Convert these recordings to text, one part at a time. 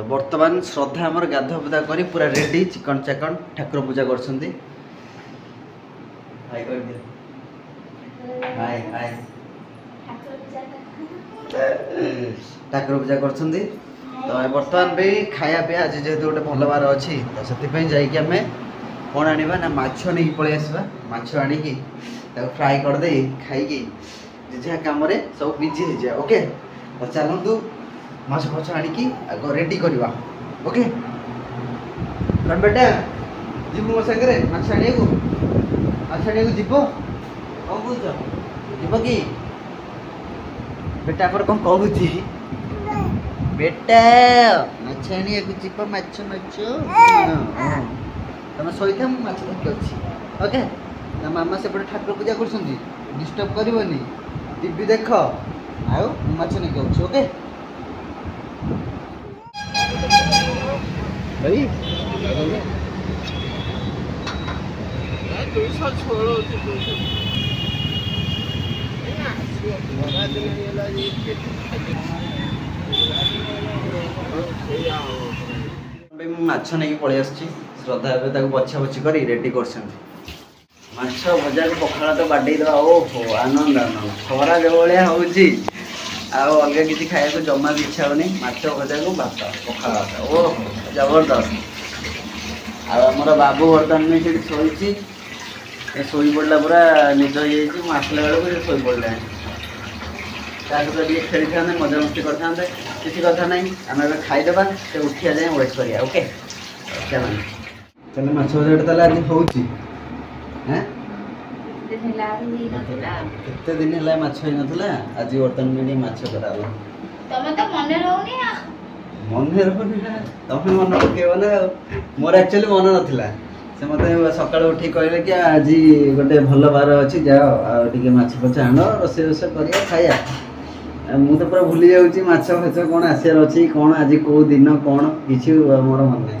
तो बर्तमान श्रद्धा आमर गाधा पूजा कर पूरा रेडी चिकन चाकन ठाकुर पूजा कर ठाकुर पूजा कर तो बर्तमान भी खाया पिया आज जेहेतु गोटे भल बार अच्छी तो से जाइए आम कौन आने ना माछ नहीं पलि आसवा माछ आणिकी फ्राए करदे खाई जहाँ कम सब बिजी हो जाए ओके तो चलतु माछ फाछ आणिकी रेडी करवा ओके कौन बेटा जीव मो सागर माछ आने जीव कौन बुझ जीव कि बेटा पर कौन कहूँ बेटा माछ आने जीव माछ माछ तुम शोता माछ धरती अच्छी ओके ना मामा सेपटे ठाकुर पूजा कर डिस्टर्ब करनी टीवी देख आओ माछ नहीं कहूँ ओके भाई माछ नहीं पलि आस श्रद्धा बछा बछी कर रेडी कर माछ भजा को पखाड़ तो बाडे दवा ओहो आनंद आनंद खरा जो भाया हूँ अलग किसी खाया जमा भी इच्छा होनी माछ भजा को भात पखाड़ भात ओहो जबरदस्त आमर बाबू बर्तमान में शोची शोई पड़ा पूरा निज हो आसला बेलू शोई पड़ा सहित टे खेली था मजा मस्ती करते किसी कथा ना आम खाईदे से उठिया जाए वेट करिया ओके चलो माछ भजा आज हूँ केते दिन है माछ होई नथला आज बर्तन में माछ कराला तमे तो मने रहउनी मने रहउनी तमे मन पकेबो ना मोर एक्चुअली मन नथिला से मते सकाळ उठी कहले कि आज गोटे भल बार अछि जाओ आ टिके माछ पछ आनो रोसे रोसे करिया खाया मु तो पूरा भूली जाउची माछ फछ कोन आसियार अछि कोन आज को दिन कोन किछि मोर मन नै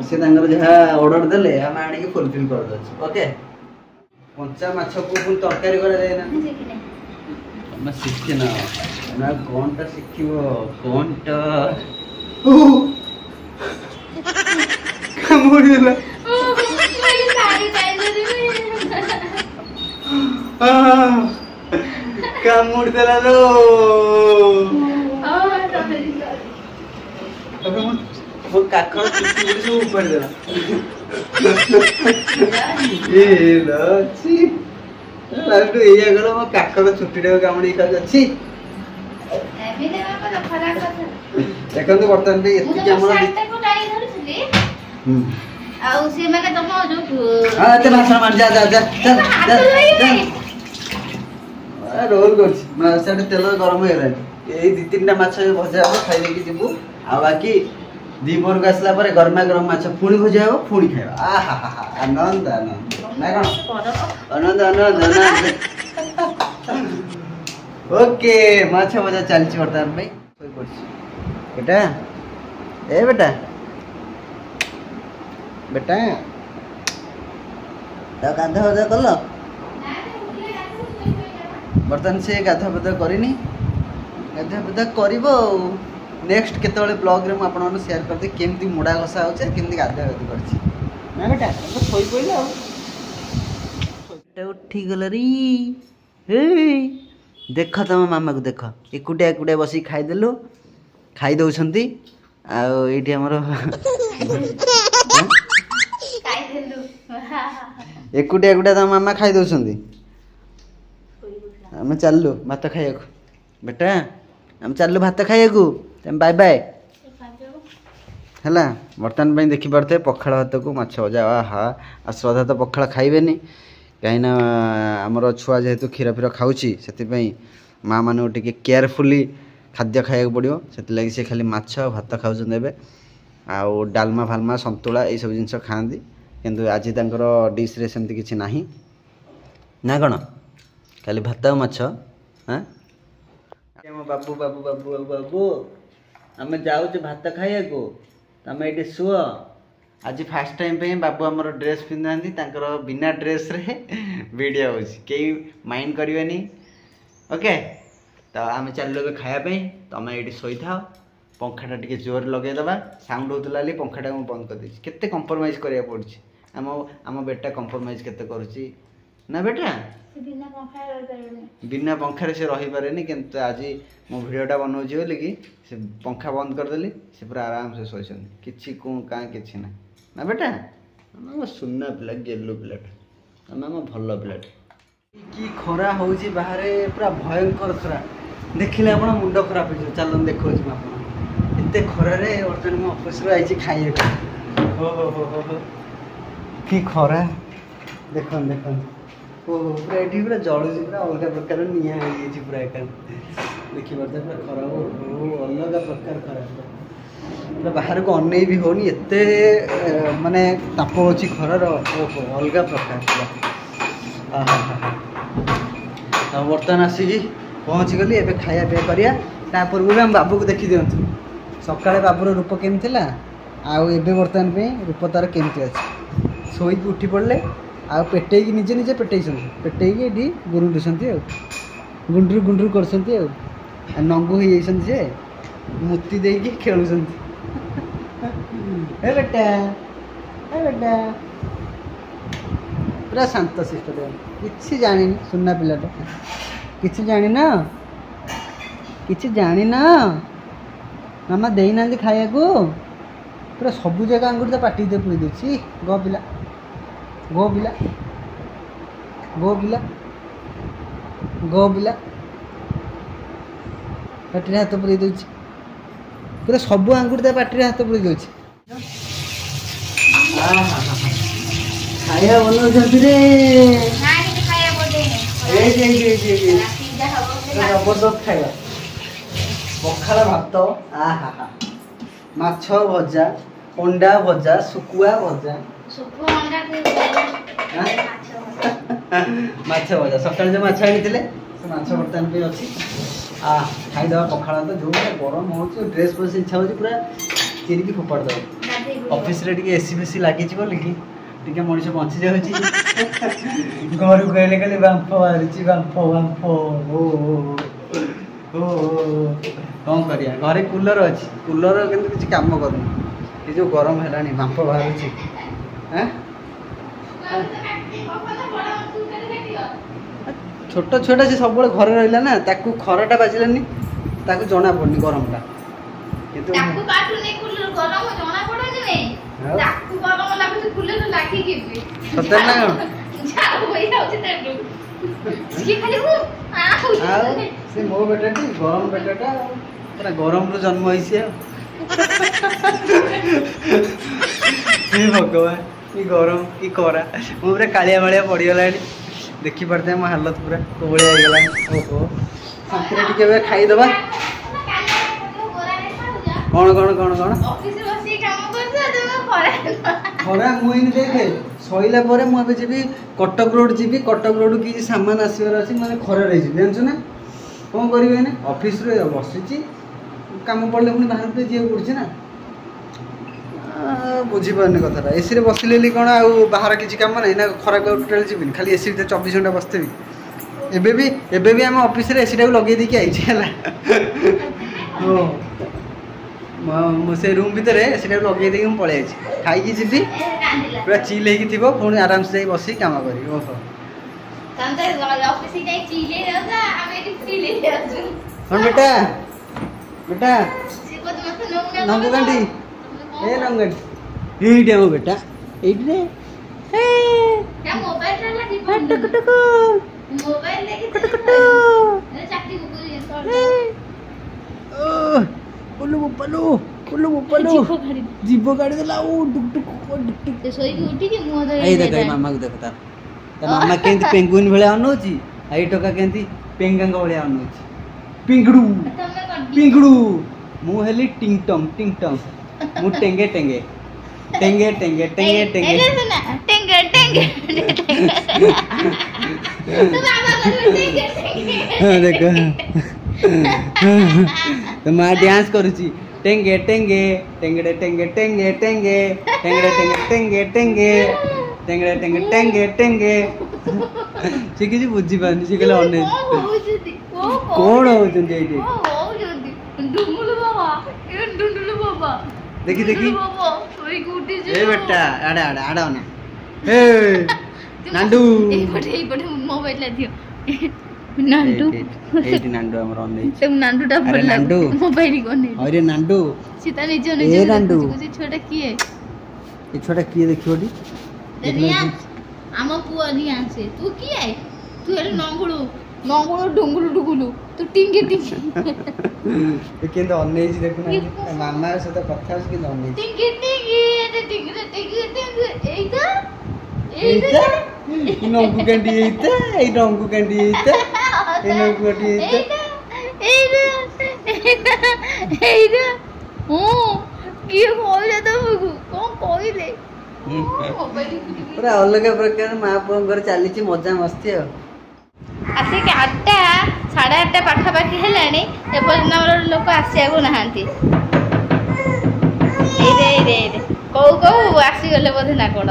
से तांगर जहा ऑर्डर देले हम आनी के फुलफिल कर दछ ओके कंचा माछ को पुन तरकारी करे जाय ना मैं शिखि ना ना कोनटा शिखिबो कोनटा कामुड़ी देला मेरी साड़ी कामुड़ी देला लो अबे वो काखर चुटी सब ऊपर देला ए लची लाडू एया गलो मो काखर चुटी कामुड़ी खा जाछि एबे देवा को खरा କଥା देखन तो बर्तन पे एति हमरा साइड को डाई धरछली आउ से माने तम जो हां ते भाषण मान जा जा जा रोल करछि मा साडे तेल गरम हे रहै एई दि तीनटा माछ भजा हो खाइ लेके जिबु आ बाकी दीपोर को आसला पर गरमा गरम माछ पुणी भजा हो पुणी खाइबा आहा हा आनंद आनंद ना कोन आनंद आनंद आनंद ओके माछ भजा चलछि वर्तमान भाई कोई पड़छि बेटा ए बेटा बेटा तो गाधा भजा कल बर्तमान से गाधा बधा करनी गाधा बधा कर नेक्स्ट केतले ब्लॉग रे आपण मन शेयर करते केमती मुडा घसा होचे केमती गाधा गाधी करछि ना बेटा तो सोई पइला बेटा उठी गल री हे देख तम मामा को देख एकुटिया एकुटिया बसी खाई देलु खाई दउछंती आ एठी हमर खाई देलु एकुटिया एकुटिया तम मामा खाई दउछंती हम चललु भात खाइया बेटा हम चललु भात खाइया बाय बाय है बर्तमान देखी पारे पखाड़ भात को माछ भजा आहा आ श्रद्धा तो पखाड़ खाइबे कहीं आमर छुआ जेहेतु क्षीर फीर खाऊँ से माँ मान टे केयरफुली खाद्य खाया पड़ो से से खाली माछ भात खाऊँ ए आउ डालमा फालमा संतुला ये सब जिन खाती किंतु आज डिश रे सेमती किसी ना ना कौन खाली भात माछ हाँ बाबू बाबू बाबू बाबू बाबू आम जाऊँ भात खाइया तुम ये शुआ आज फास्ट टाइम पे बाबू आमर ड्रेस पिंधा बिना ड्रेस रे वीडियो हो कई माइंड करें ओके तो आम चलो खायापी तुम ये शोई था पंखाटा टिके जोर लगेदबा साउंड होता पंखाटा मुझे बंद कर देछि केते कंप्रोमाइज करिया पड़छि आम बेटा कंप्रोमाइज केते करूछि ना बेटा बिना पंखार से रही पारे किंतु आज मो भिडियोटा बनाऊँगी बोली कि से पंखा बंद करदेली से पूरा आराम से शोचन कि कौन कहाँ कि ना बेटा आम सुना पिला गेलु पिलाटा आम भल पिलाटा कि खरा होउछि बाहर पूरा भयंकर खरा देखिले आप मुंड खराब हो चलो देखो एत खरार बर्तमान मुझे ऑफिस आई खाई हो कि खरा देख देख ओहो पूरा ये पूरा जलुची पूरा अलग प्रकार निआ हो पूरा एक देखिए पूरा खरा अलग प्रकार खरा पूरा बाहर को अन भी होनी एत माने ताप अच्छी खरार अलग प्रकार पूरा बर्तमान आसिकी पहुँची गली एबे खाया पिया करिया ता पूर्व हम बाबू को देखी दियंतु सकाळे बाबूर रूप केमती थिला आउ एबे बर्तमान पे रूप तार केमती अछि सोईकी उठी पड़ले आ पेटेकी निजे निजे पेटेकी एठी गुरुंडुसंती आ गुंडरू गुंडरू करसंती आ नंगू हो जाइसंती जे मुत्ती देकी खेलुसंती ए बेटा पूरा शांत शिष्ट किसी जानी सुनना पिलाटा किसी जानी ना मामा देना खाया को पूरा सबू जगह आंगुर तो पाटी दे पुरी दूची गो पिला गो पिला गो पिला गो पिला पाटी हाथ पुरी दूची पूरा सबू आंगुर तो पाटी हाथ पुरी दूची खाया बनाउछन्ति रे जबरदस्त खाଇବା पखाल भात आहा माछ भजा अंडा भजा सुकुआ भजा माछ भजा सकाଳେ जो माछ आनिथिले से माछ बर्तमान पे अछि खाईदवा पखाल तो जो गरम होउछ ड्रेस पर इच्छा होउछ पूरा चिरिकी फोपाड़ दो ऑफिस रे टिके एसी बेसी लागि छी बोली कि टिके मनुष्य बंची जाउछि घर को गले गले बांफ मारुछि बांफ ओ कौन करिया घरे कूलर अच्छी कूलर किंतु किसी काम करूँ ये जो गरम है बांफ बाहर छोट छुआटा से सब घर रहा ना ताकू खराटा बाजिलानी ताकू जना पड़नी गरमटा किंतु सत्तर ना से मो बेटाटी गरम बेटाटा पूरा गरम रु जन्म होइसे भगवान कि गरम कि खरा मो पूरा कालिया मालिया पड़गला देखी पारते मो हालत पूरा कोहलिया हो गला ओहो शांति टिके खाईदबा कौन कौन कौन कौन खरा मुझे देखे सैला मुझे जी कटक रोड जी कटक रोड कि सामान आसबार अच्छी मैंने खरार जानछु ना कौन करेंगे ना ऑफिस रे बसी कम पड़े पुणी बाहर पे जी पड़े ना बुझीपारनी कथा एसी बसिले कौन आ बाहर किसी कम ना ना खरा टोटाल जी खाली एसी 24 घंटा बसतेबी एबे आम ऑफिस रे एसी लगे देकी आई से रूम भितर एसी लगे देकी पलि आई खाई जी पूरा चिल हो पुणी आराम से बस कम करी ओहो बेटा बेटा नंगंडी ए नंगंडी ये बेटा ये जीव गाड़ी देला डुक डुक देख मामा को देख मामा केंती पेंगुइन भले अनौची आई टका केंती पेंगांग भले अनौची पिंगड़ू पिंगड़ू मु हेली टिंग टंग मु टेंगे टेंगे टेंगे टेंगे टेंगे टेंगे टेंगे टेंगे देखो तो माँ डांस करुची टेंगे टेंगे टेंगड़े टेंगे टेंगे टेंगे टेंगड़े टेंगे टेंगे टेंगे टेंगड़े टेंगे टेंगे टेंगे से किसी बुझी पानी से कहले अने कौन होचंदी एठी देखी देखी बाबा सोई गुटी ए बेटा आड़े आड़े आड़ा ना ए नांडू এই পটে মোবাইল লা দিও नांडू एटी नांडू हमर ऑन ते नांडू टा अरे नांडू मोबाइल कोने अरे नांडू सीता निजे ए निजे नांडू कुछ छोटा किए ये छोटा किए देखियोडी रिया आम पुआ रिया से तू किए तू हेल नंगुळू नंगुळू डुंगुळू डुगुलू तू टिंगे टिंगे ये केंद ऑन जी देखु ना मामा से तो कथा के ऑन टिंगे टिंगे टिंगे टिंगे टिंगे एइता एइता नंगु कैंडी एइता ए नंगु कैंडी एइता ए नंगु कैंडी एइता एइता ओ किए कहले तमको कोन कहले पूरा अलग प्रकार माँ पुअर चली मजा मस्ती आसिक 8टा 8:30 पाखापाखि हेलानी एपर्यंत आमर लोक आसियाकू नाहांती एरे कौ कौ आसीगले बोधे ना कौन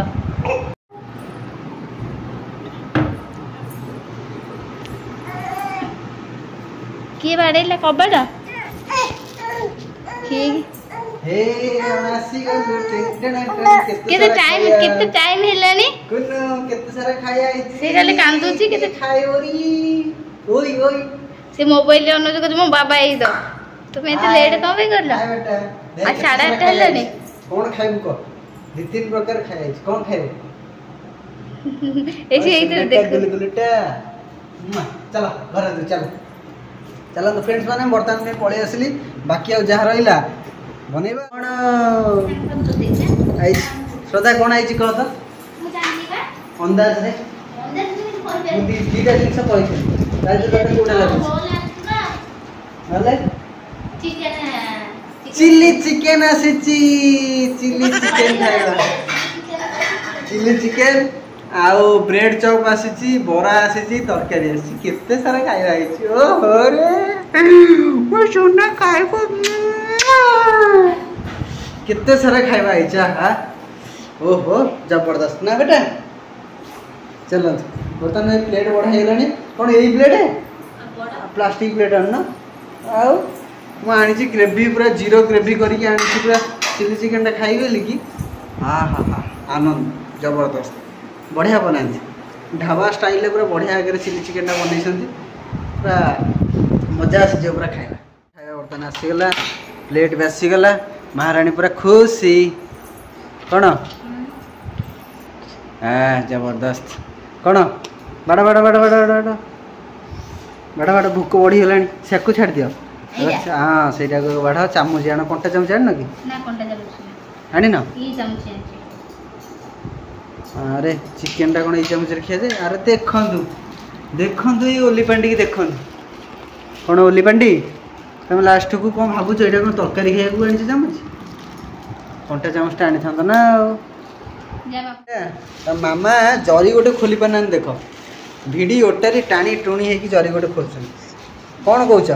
किए बाड़ेला कबाड़ केते टाइम हेलानी कुनो केते सारा खाया आइछि से खाली कांदुची केते खाय ओरी ओई ओई से मोबाइल ले अनुज को तुम बाबा आई दो तुम एते लेट कम पे करला हाय बेटा आ 8:30 हेलानी कोन खाइबु को दो तीन प्रकार खाया आइछि कोन खाइबु ऐसे एते देख गुलगुलटा चलो घर दे चलो चलो तो फ्रेंड्स माने बर्तमान में पळे आसली बाकी आ जहा रहिला बनेबा कोन आई श्रद्धा कोन आइछि कह तो मु जानि बा अंदाज रे मुदी दीटा जिंस कहै राज तोटे कोडा लागै हले चिल्ली चिकन आसीची चिल्ली चिकन खाइबा चिल्ली चिकन आओ ब्रेड चॉप आसीची बोरा आसीची तरकारी आसीची केते सारा खाइबा आइछि ओ हो रे ओ सोना खाइबो केते सारा खाइबा आइछा हां ओहो जबरदस्त ना बेटा चलो बर्तन में प्लेट बड़ा हेलानी कौन यही प्लेट है प्लास्टिक प्लेट आन आउ मुझे ग्रेवी पूरा जीरो ग्रेवी करके आनी पूरा चिली चिकेन टा खाई कि हाँ हाँ हाँ आनंद जबरदस्त बढ़िया बनाती ढाबा स्टाइल पूरा बढ़िया आगे चिली चिकेन टा बनई पूरा मजा आसी पूरा खाଇବା खाଇବା बर्तन आसीगला प्लेट भी आसीगला महारानी पूरा खुशी कौन जबरदस्त कौन बाड़ा बाड़ा बाड़ा बाड़ा बाड़ा बाड़ा बाड़ा भूक बढ़ी गलानी सेकु छाड़ दियो हाँ सेटा को बाड़ा चामच आण कंटा चामच आण कि ना कंटा चामच आनी न ई चामच आनी अरे चिकन टा कोन ई चामच रे खिया जे अरे देखंतु देखंतु ई ओलीपांडी की देखंतु कोन ओलीपांडी तुम लास्ट को कोन भाबु छ एटा कोन तरकारी खाया को आनी चामच कंटा चामच टा आनी थांत ना तो मामा जरी गोटे खोली पाना देख भिडोटारे टाणी टुणी है जरी गोटे खोलुन कौन कौच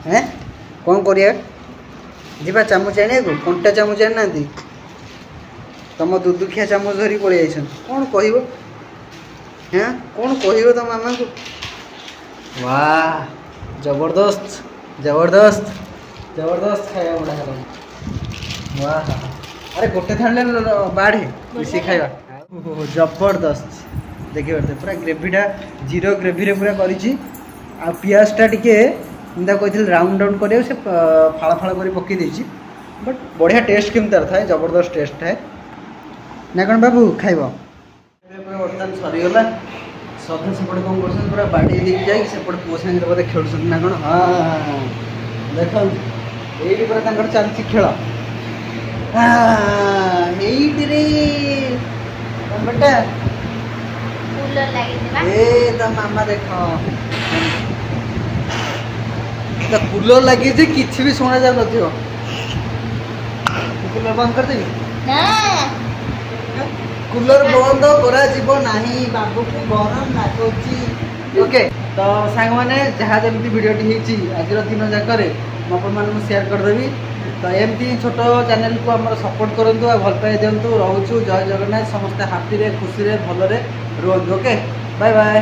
हैं कौन करिया जीवा चामच आने को कंटा चामच आना तुम दुदुखिया चामच धरी पड़े जाइछन कौन कहब हैं कौन कहब तो मामा को वाह जबरदस्त जबरदस्त जबरदस्त खाया बड़ा वाह अरे गोटे थाने बाढ़े मिसी खाइबा जबरदस्त देखिए पूरा ग्रेवीटा जीरो ग्रेवी रे पूरा करी आ पियाजटा टिके एंता कही राउंड राउंड कर फाड़ा फाड़ा कर पकई देछि बट बढ़िया टेस्ट केम तार थाए जबरदस्त टेस्ट है ना कौन बाबू खाइब पूरा बर्तमान सरीगला सदा सेपटे कौन कर पूरा बाड़ी लेके जाए सेपटे पुओ सागर बोधे खेलुन ना कौन हाँ देख ये पूरा चलती खेल बेटा कूलर लागी ए तो मामा देख तो कूलर लगी जे किछि भी सुना जा नथियो कूलर बंद कर देबी ना कूलर बंद करा जीवो नाही बाबू को गरम लागोची ओके तो सांग माने जहा जमती वीडियो टी हिची आज दिन जाकर म अपन मान शेयर कर देबी तो एमती छोट चैनल को आम सपोर्ट करूँ भल पाई दिंतु रोचु जय जगन्नाथ समस्ते हापी खुशी भलरे रुहतु ओके बाय बाय।